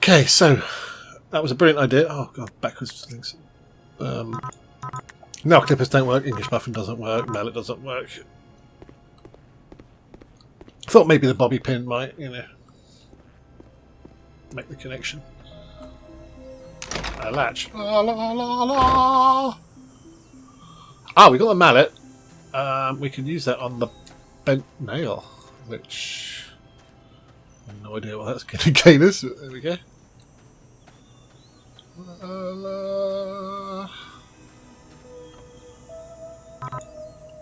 Okay, so that was a brilliant idea. Oh god, backwards things. Nail clippers don't work. English muffin doesn't work. Mallet doesn't work. Thought maybe the bobby pin might, make the connection. A latch. La, la, la, la. Ah, we got the mallet. We can use that on the bent nail, which I have no idea what that's going to gain us. There we go.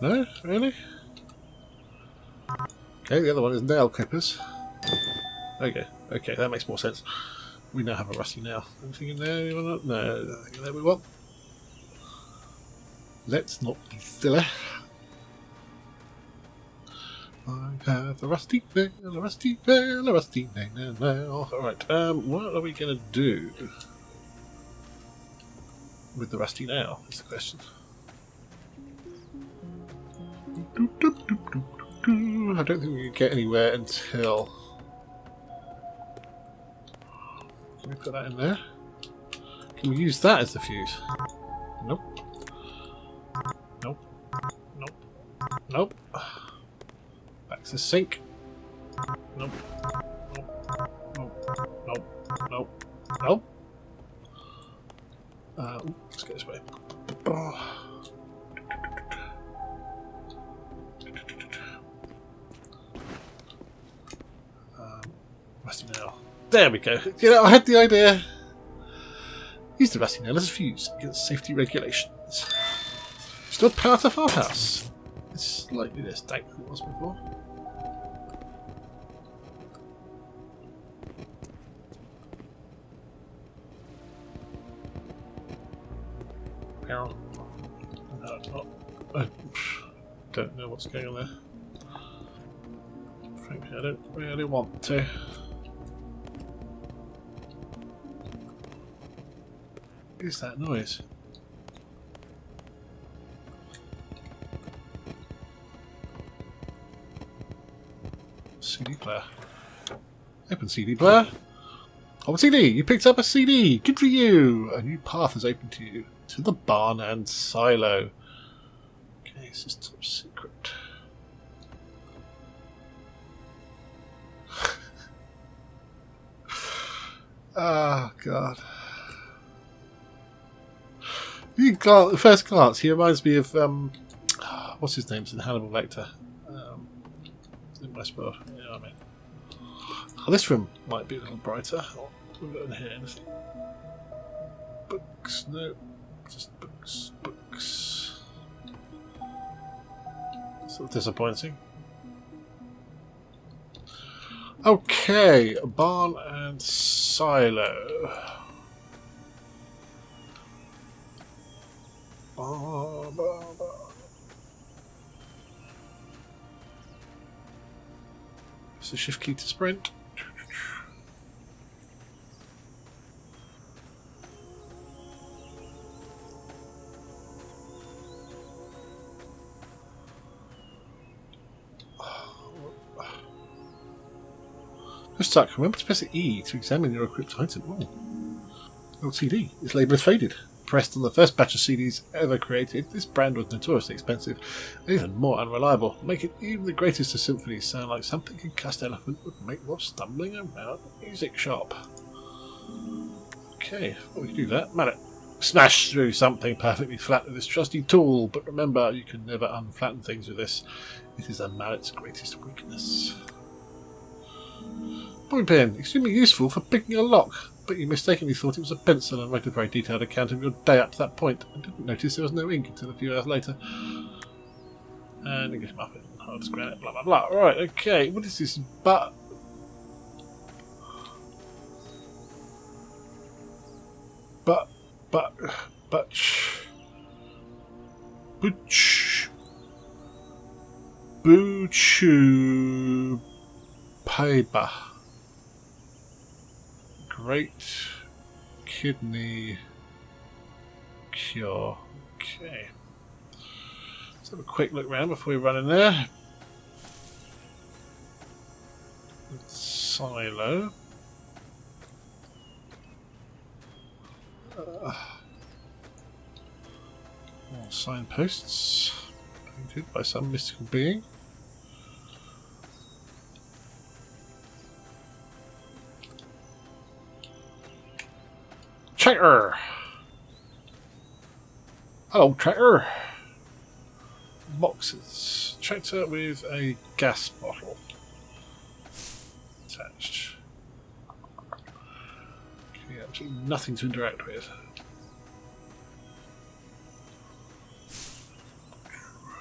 No, really? Okay, the other one is nail clippers. Okay, okay, that makes more sense. We now have a rusty nail. Anything in there? No, nothing in there we want. Let's not be silly. I have a rusty nail, a rusty nail, a rusty nail. Alright, what are we going to do with the rusty nail, is the question. I don't think we can get anywhere until... Can we put that in there? Can we use that as the fuse? Nope. Nope. Nope. Nope. Back to the sink. Nope. Nope. Nope. Nope. Nope. Nope. Let's go this way. Rusty nail. There we go. You know, I had the idea. Use the rusty nail as a fuse against safety regulations. Still part of our house. It's slightly less dank than it was before. No, it's not. I don't know what's going on there. Frankly, I don't really want to. What is that noise? CD player. Open CD player. Oh, CD! You picked up a CD! Good for you! A new path is open to you. To the barn and silo. Okay, this is top secret. Oh, God. First glance, he reminds me of, what's his name? It's in Hannibal Lecter. In Westworld, you know what I mean. Oh, this room might be a little brighter. Oh, we've got in here anything. Books, no. Just books, books. Sort of disappointing. Okay, barn and silo. It's the shift key to sprint. Stuck. Remember to press E to examine your equipped item. Oh. LCD. Its label is faded. Pressed on the first batch of CDs ever created, this brand was notoriously expensive and even more unreliable, making even the greatest of symphonies sound like something a cussed elephant would make while stumbling around a music shop. Okay, well, we can do that. Mallet. Smash through something perfectly flat with this trusty tool, but remember, you can never unflatten things with this. It is a mallet's greatest weakness. Bobby pin, extremely useful for picking a lock, but you mistakenly thought it was a pencil and wrote a very detailed account of your day up to that point, and didn't notice there was no ink until a few hours later. And English muffin, hard as granite, blah blah blah. Right, okay, what is this? But Boochu paper. Great kidney cure. Okay. Let's have a quick look around before we run in there. Silo. More signposts painted by some mystical being. Traitor! Hello, traitor! Boxes. Tractor with a gas bottle attached. Okay, absolutely nothing to interact with.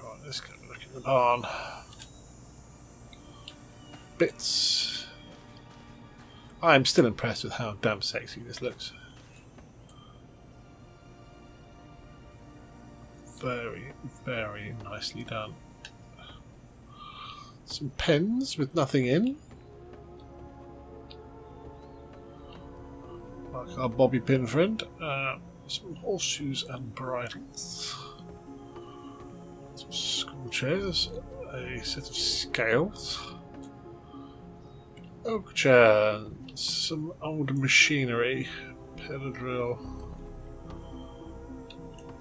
Right, let's go look in the barn. Bits. I'm still impressed with how damn sexy this looks. Very, very nicely done. Some pens with nothing in. Like our bobby pin friend. Some horseshoes and bridles. Some school chairs. A set of scales. Oak chair. Some old machinery. Pedal drill.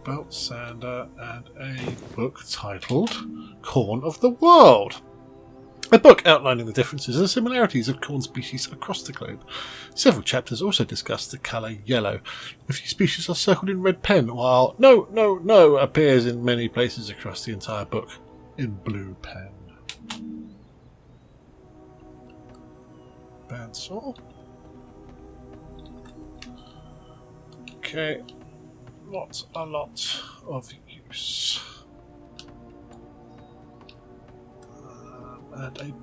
Belt sander, and a book titled Corn of the World. A book outlining the differences and similarities of corn species across the globe. Several chapters also discuss the colour yellow. A few species are circled in red pen, while no appears in many places across the entire book in blue pen. Bandsaw. Okay. Not a lot of use. And a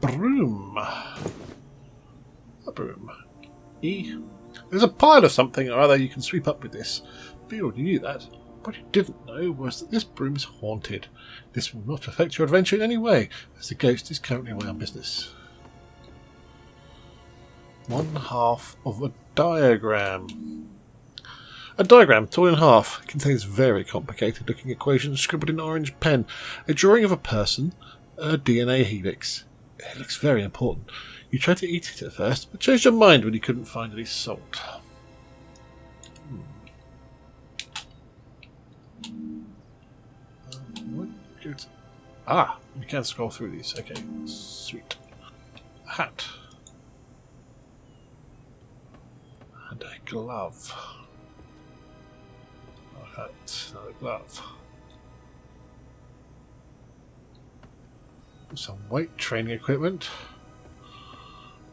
broom. A broom. E. There's a pile of something or other you can sweep up with this. But you already knew that. What you didn't know was that this broom is haunted. This will not affect your adventure in any way, as the ghost is currently away on business. 1/2 of a diagram. A diagram, torn in half, contains very complicated looking equations scribbled in orange pen. A drawing of a person, a DNA helix. It looks very important. You tried to eat it at first, but changed your mind when you couldn't find any salt. Good. Ah, you can scroll through these. Okay, sweet. A hat. And a glove. Another glove. Some weight training equipment.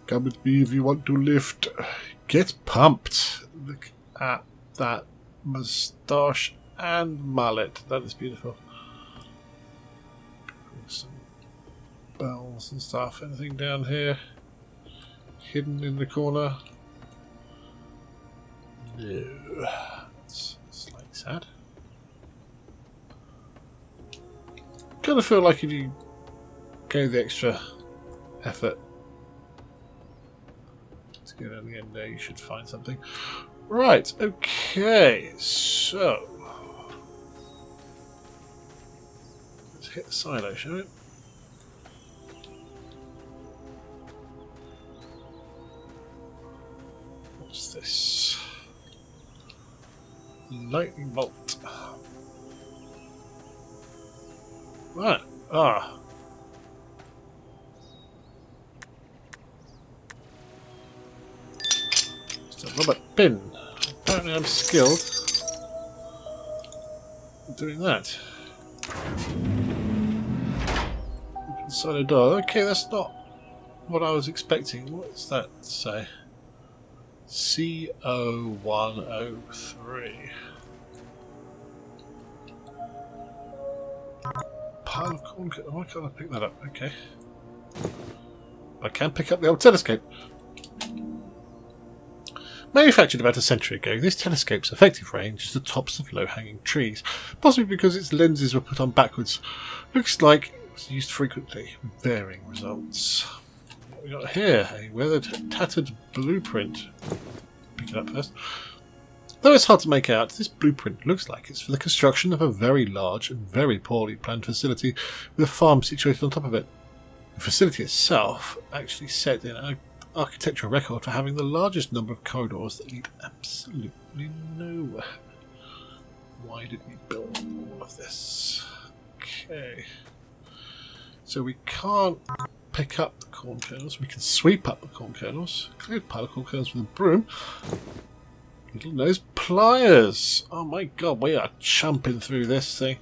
Come with me if you want to lift. Get pumped. Look at that moustache and mullet. That is beautiful. Some bells and stuff. Anything down here? Hidden in the corner? No. That's slightly sad. Kind of feel like if you go the extra effort to get on the end there, you should find something. Right, okay, so let's hit the silo, shall we? What's this? Lightning bolt. Right. Ah. Just a rubber pin. Apparently I'm skilled in doing that. Open side door. Okay, that's not what I was expecting. What's that say? CO103. Pile of corn. Why can't I pick that up? Okay. I can pick up the old telescope. Manufactured about a century ago, this telescope's effective range is the tops of low-hanging trees, possibly because its lenses were put on backwards. Looks like it was used frequently, with varying results. What we got here? A weathered, tattered blueprint. Pick it up first. Though it's hard to make out, this blueprint looks like it's for the construction of a very large and very poorly planned facility with a farm situated on top of it. The facility itself actually set in an architectural record for having the largest number of corridors that lead absolutely No. Why did we build all of this? Okay. So we can't pick up the corn kernels. We can sweep up the corn kernels. Clear a pile of corn kernels with a broom. Little nose pliers. Oh my god, we are chumping through this thing.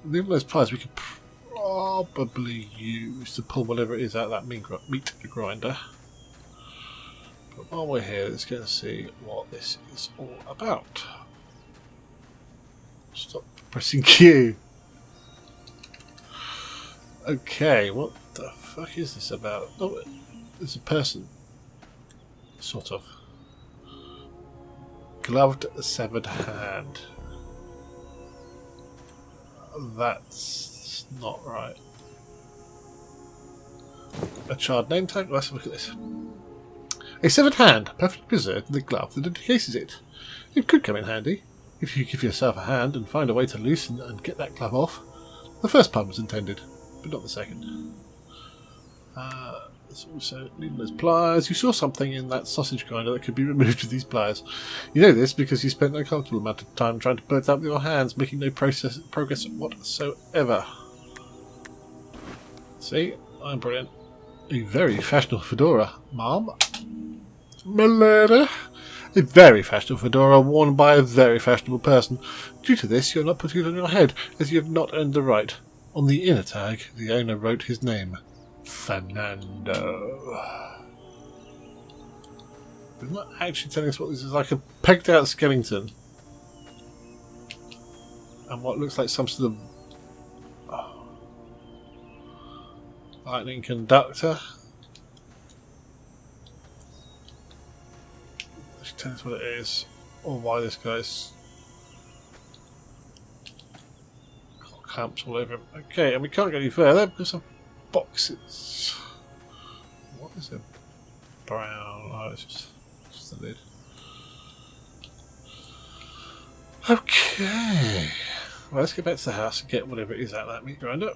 Little nose pliers we could probably use to pull whatever it is out of that meat grinder. But while we're here, let's go and see what this is all about. Stop pressing Q. Okay, what the fuck is this about? Oh, there's a person. Sort of. Gloved severed hand. That's not right. A charred name tag? Let's have a look at this. A severed hand, perfectly preserved in the glove that encases it. It could come in handy if you give yourself a hand and find a way to loosen and get that glove off. The first pun was intended, but not the second. There's also needless pliers. You saw something in that sausage grinder that could be removed with these pliers. You know this because you spent an uncomfortable amount of time trying to put it up with your hands, making no progress whatsoever. See? I'm brilliant. A very fashionable fedora, Mom. Milady. A very fashionable fedora worn by a very fashionable person. Due to this, you're not putting it on your head, as you have not earned the right. On the inner tag, the owner wrote his name. Fernando. They're not actually telling us what this is, like a pegged out skeleton. And what looks like some sort of lightning conductor. Just tell us what it is, or why this guy's got clamps all over him. Okay, and we can't go any further because of boxes. What is it? Brown. Oh, it's just the lid. Okay. Well, let's get back to the house and get whatever it is out of that meat grinder.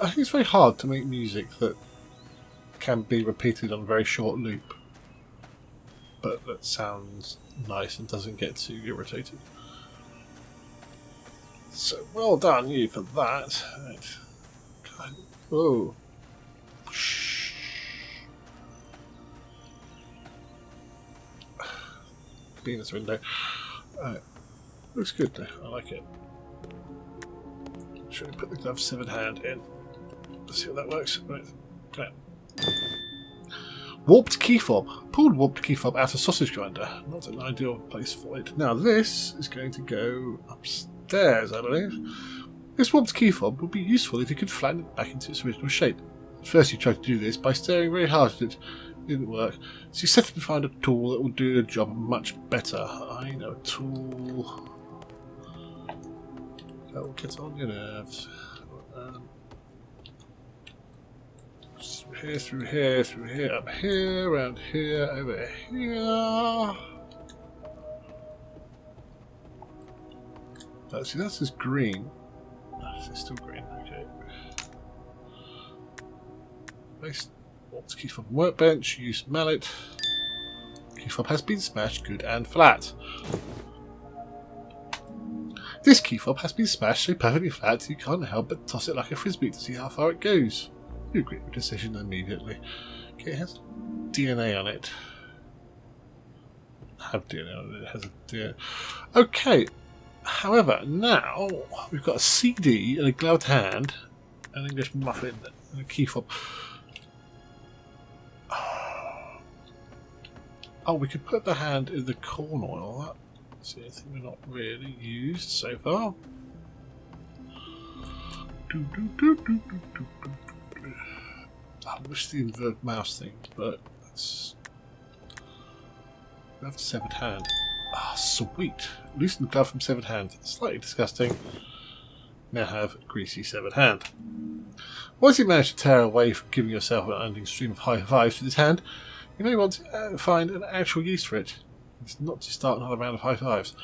I think it's very hard to make music that can be repeated on a very short loop, but that sounds nice and doesn't get too irritating. So well done you for that. Right. God. Oh. Shh. Be in this window. Looks good though. I like it. Should we put the glove severed hand in? Let's see how that works. Right. Okay. Warped key fob. Pulled warped key fob out of sausage grinder. Not an ideal place for it. Now this is going to go upstairs, I believe. This warped key fob would be useful if you could flatten it back into its original shape. At first you tried to do this by staring very hard at it. It didn't work. So you set up to find a tool that will do the job much better. I know a tool that will get on your nerves. Through here, up here, around here, over here. See, that's just green. It's still green, okay. Place what's key fob workbench, use mallet. Key fob has been smashed, good and flat. This key fob has been smashed so perfectly flat you can't help but toss it like a frisbee to see how far it goes. You agree with the decision immediately. Okay, it has DNA on it. Have DNA on it. It has a DNA. Okay. However, now we've got a CD and a gloved hand, an English muffin, and a key fob. Oh, we could put the hand in the corn oil. That's the only thing we've not really used so far. I wish the invert mouse thing, but that's. We have the severed hand. Ah, sweet. Loosen the glove from severed hand. Slightly disgusting. Now have greasy severed hand. Once you manage to tear away from giving yourself an unending stream of high fives with his hand, you may want to find an actual use for it. It's not to start another round of high fives.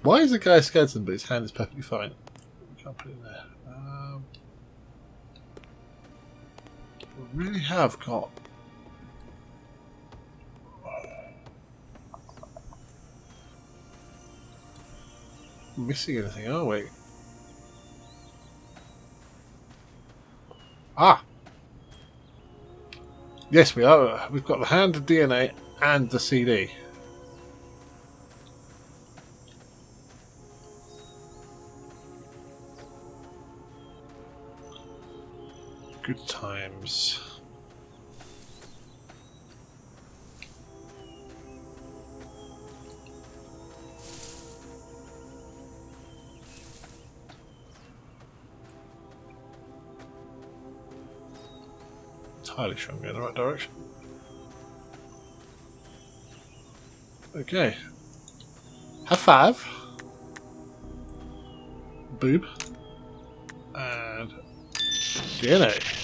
Why is the guy a skeleton but his hand is perfectly fine? Can't put it in there. We really have got missing anything, are we? Ah! Yes, we are. We've got the hand, the DNA, and the CD. Good times. Entirely sure I'm going in the right direction. Okay. Have five. Boob. And DNA.